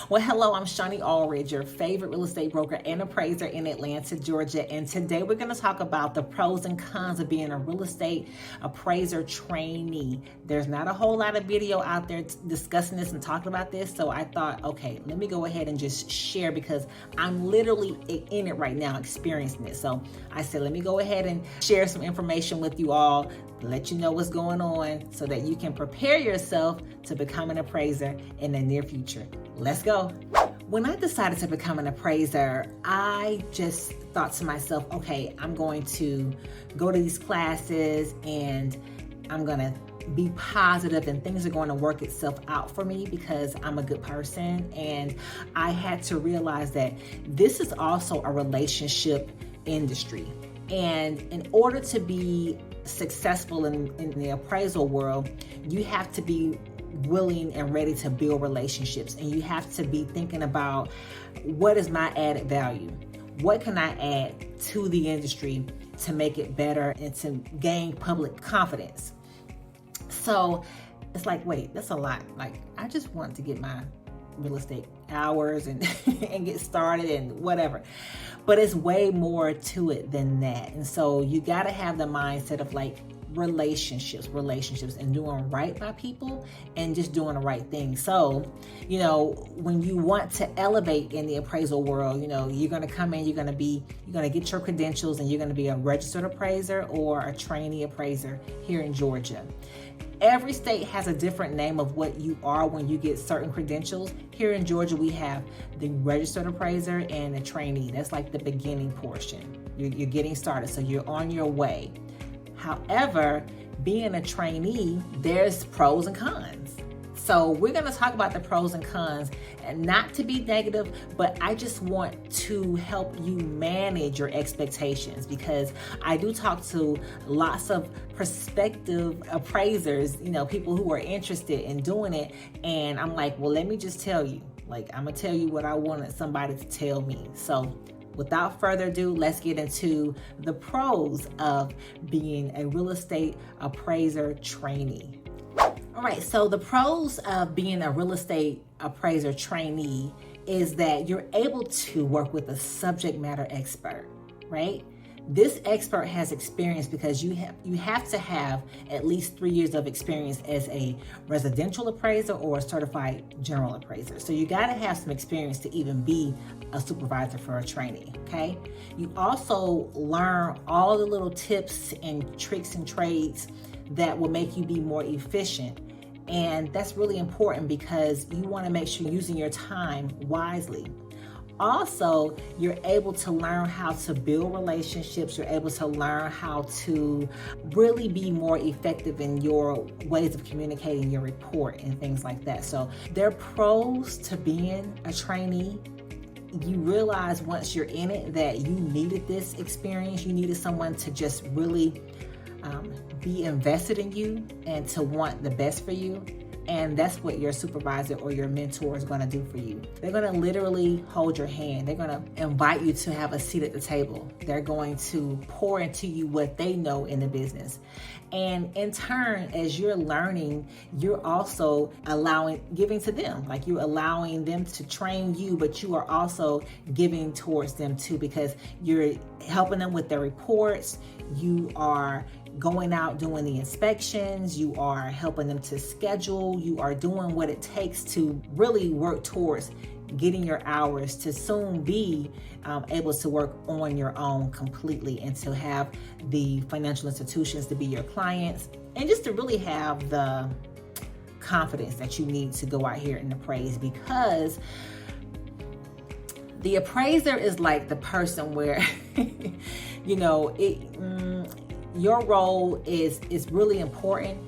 Well, hello, I'm Shonnie Alridge, your favorite real estate broker and appraiser in Atlanta, Georgia. And today we're going to talk about the pros and cons of being a real estate appraiser trainee. There's not a whole lot of video out there discussing this and talking about this. So I thought, okay, let me go ahead and just share because I'm literally in it right now, experiencing it. So I said, let me go ahead and share some information with you all, let you know what's going on so that you can prepare yourself to become an appraiser in the near future. Let's go. When I decided to become an appraiser, I just thought to myself, okay, I'm going to go to these classes and I'm going to be positive and things are going to work itself out for me because I'm a good person. And I had to realize that this is also a relationship industry. And in order to be successful in the appraisal world, you have to be willing and ready to build relationships, and you have to be thinking about what is my added value, what can I add to the industry to make it better and to gain public confidence. So it's like, wait, that's a lot. Like, I just want to get my real estate hours and and get started and whatever, but it's way more to it than that. And so you got to have the mindset of like relationships and doing right by people and just doing the right thing. So, when you want to elevate in the appraisal world, you're going to come in, you're going to get your credentials and you're going to be a registered appraiser or a trainee appraiser here in Georgia. Every state has a different name of what you are when you get certain credentials. Here in Georgia, we have the registered appraiser and a trainee. That's like the beginning portion. You're getting started, so you're on your way. However, being a trainee, there's pros and cons. So we're going to talk about the pros and cons, and not to be negative, but I just want to help you manage your expectations because I do talk to lots of prospective appraisers, people who are interested in doing it. And I'm like, well, let me just tell you, I'm going to tell you what I wanted somebody to tell me. So without further ado, let's get into the pros of being a real estate appraiser trainee. All right, so the pros of being a real estate appraiser trainee is that you're able to work with a subject matter expert, right? This expert has experience because you have to have at least 3 years of experience as a residential appraiser or a certified general appraiser. So you got to have some experience to even be a supervisor for a trainee, okay? You also learn all the little tips and tricks and trades that will make you be more efficient. And that's really important because you want to make sure you're using your time wisely. Also, you're able to learn how to build relationships. You're able to learn how to really be more effective in your ways of communicating your report and things like that. So there are pros to being a trainee. You realize once you're in it that you needed this experience. You needed someone to just really be invested in you and to want the best for you. And that's what your supervisor or your mentor is going to do for you. They're going to literally hold your hand. They're going to invite you to have a seat at the table. They're going to pour into you what they know in the business. And in turn, as you're learning, you're also giving to them. Like, you're allowing them to train you, but you are also giving towards them too, because you're helping them with their reports. You are going out doing the inspections, you are helping them to schedule, you are doing what it takes to really work towards getting your hours to soon be able to work on your own completely and to have the financial institutions to be your clients and just to really have the confidence that you need to go out here and appraise, because the appraiser is like the person where your role is really important,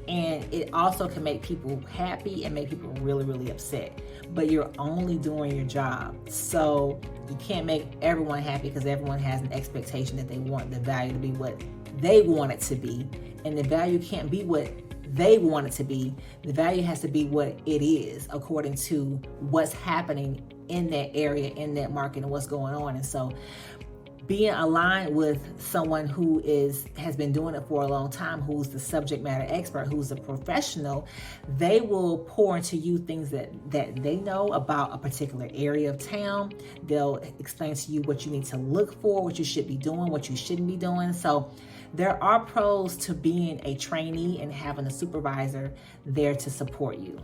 and it also can make people happy and make people really, really upset. But you're only doing your job. So you can't make everyone happy because everyone has an expectation that they want the value to be what they want it to be. And the value can't be what they want it to be. The value has to be what it is according to what's happening in that area, in that market, and what's going on. And so being aligned with someone who has been doing it for a long time, who's the subject matter expert, who's a professional, they will pour into you things that they know about a particular area of town. They'll explain to you what you need to look for, what you should be doing, what you shouldn't be doing. So there are pros to being a trainee and having a supervisor there to support you.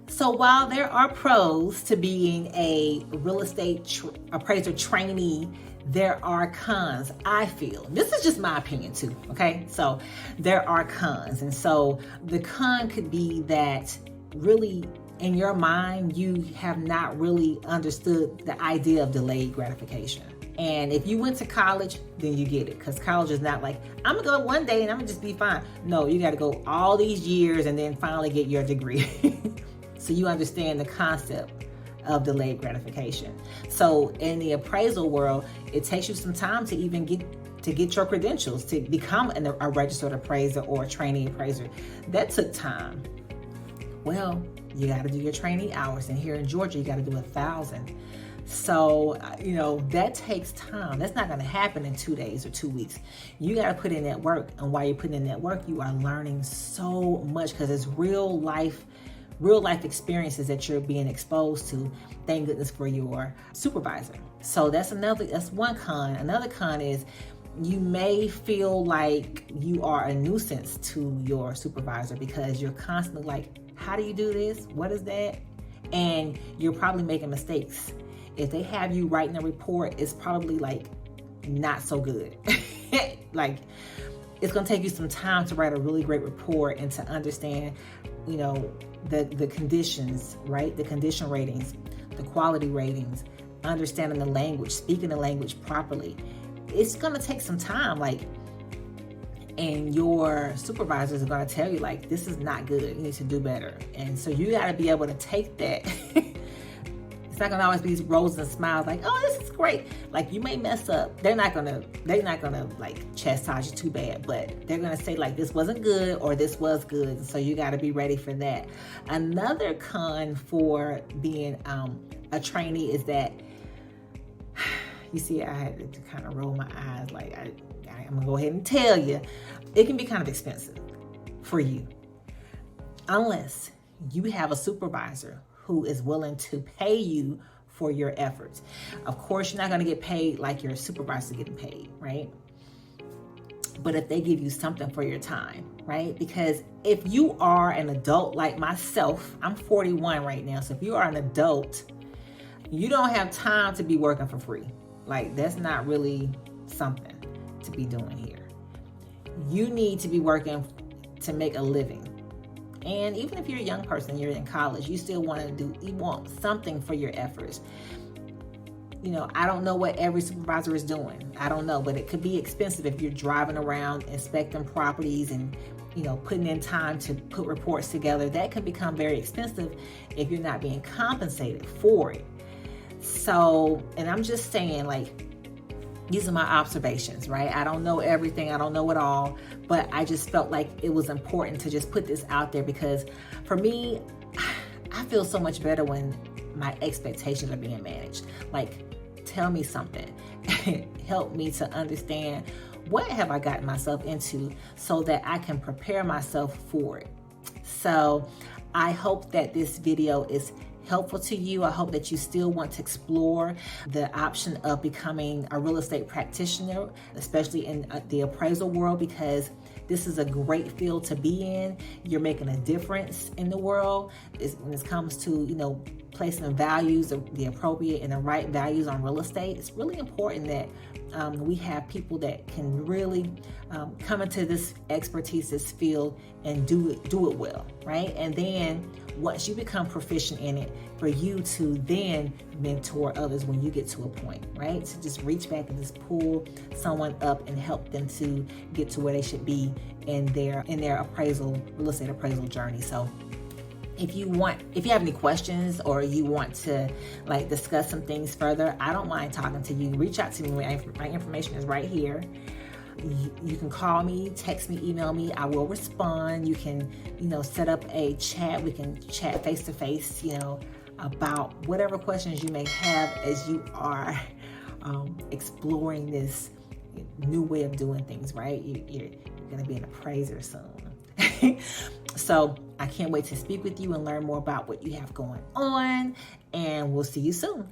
So while there are pros to being a real estate appraiser trainee, there are cons, I feel. This is just my opinion too, okay? So there are cons. And so the con could be that really in your mind, you have not really understood the idea of delayed gratification. And if you went to college, then you get it. Because college is not like, I'm gonna go one day and I'm gonna just be fine. No, you gotta go all these years and then finally get your degree. So you understand the concept of delayed gratification. So in the appraisal world, it takes you some time to even get your credentials, to become a registered appraiser or a trainee appraiser. That took time. Well, you got to do your trainee hours, and here in Georgia, you got to do 1,000. So, that takes time. That's not going to happen in 2 days or 2 weeks. You got to put in that work. And while you're putting in that work, you are learning so much because it's real life experiences that you're being exposed to. Thank goodness for your supervisor. So that's one con. Another con is you may feel like you are a nuisance to your supervisor because you're constantly like, how do you do this? What is that? And you're probably making mistakes. If they have you writing a report, it's probably like not so good. Like, it's going to take you some time to write a really great report and to understand, the conditions, right? The condition ratings, the quality ratings, understanding the language, speaking the language properly. It's going to take some time, and your supervisors are going to tell you, this is not good. You need to do better. And so you got to be able to take that. It's not going to always be roses and smiles oh, this is great. You may mess up. They're not going to chastise you too bad, but they're going to say this wasn't good or this was good. So you got to be ready for that. Another con for being a trainee is that, you see, I had to kind of roll my eyes. I'm going to go ahead and tell you, it can be kind of expensive for you unless you have a supervisor who is willing to pay you for your efforts. Of course, you're not going to get paid like your supervisor getting paid, right? But if they give you something for your time, right? Because if you are an adult like myself, I'm 41 right now. So if you are an adult, you don't have time to be working for free. That's not really something to be doing here. You need to be working to make a living. And even if you're a young person, you're in college, you still you want something for your efforts. I don't know what every supervisor is doing. I don't know, but it could be expensive if you're driving around, inspecting properties and, putting in time to put reports together. That can become very expensive if you're not being compensated for it. So, and I'm just saying, these are my observations, right? I don't know everything. I don't know it all, but I just felt like it was important to just put this out there because for me, I feel so much better when my expectations are being managed. Tell me something. Help me to understand what have I gotten myself into so that I can prepare myself for it. So I hope that this video is helpful to you. I hope that you still want to explore the option of becoming a real estate practitioner, especially in the appraisal world, because this is a great field to be in. You're making a difference in the world when it comes to, placing values, the appropriate and the right values on real estate. It's really important that we have people that can really come into this expertise, this field, and do it well, right? And then once you become proficient in it, for you to then mentor others when you get to a point, right? So just reach back and just pull someone up and help them to get to where they should be in their real estate appraisal journey. So if you have any questions or you want to discuss some things further, I don't mind talking to you. Reach out to me. My information is right here. You can call me, text me, email me. I will respond. You can, set up a chat. We can chat face to face, about whatever questions you may have as you are exploring this new way of doing things, right? You're going to be an appraiser soon. So I can't wait to speak with you and learn more about what you have going on, and we'll see you soon.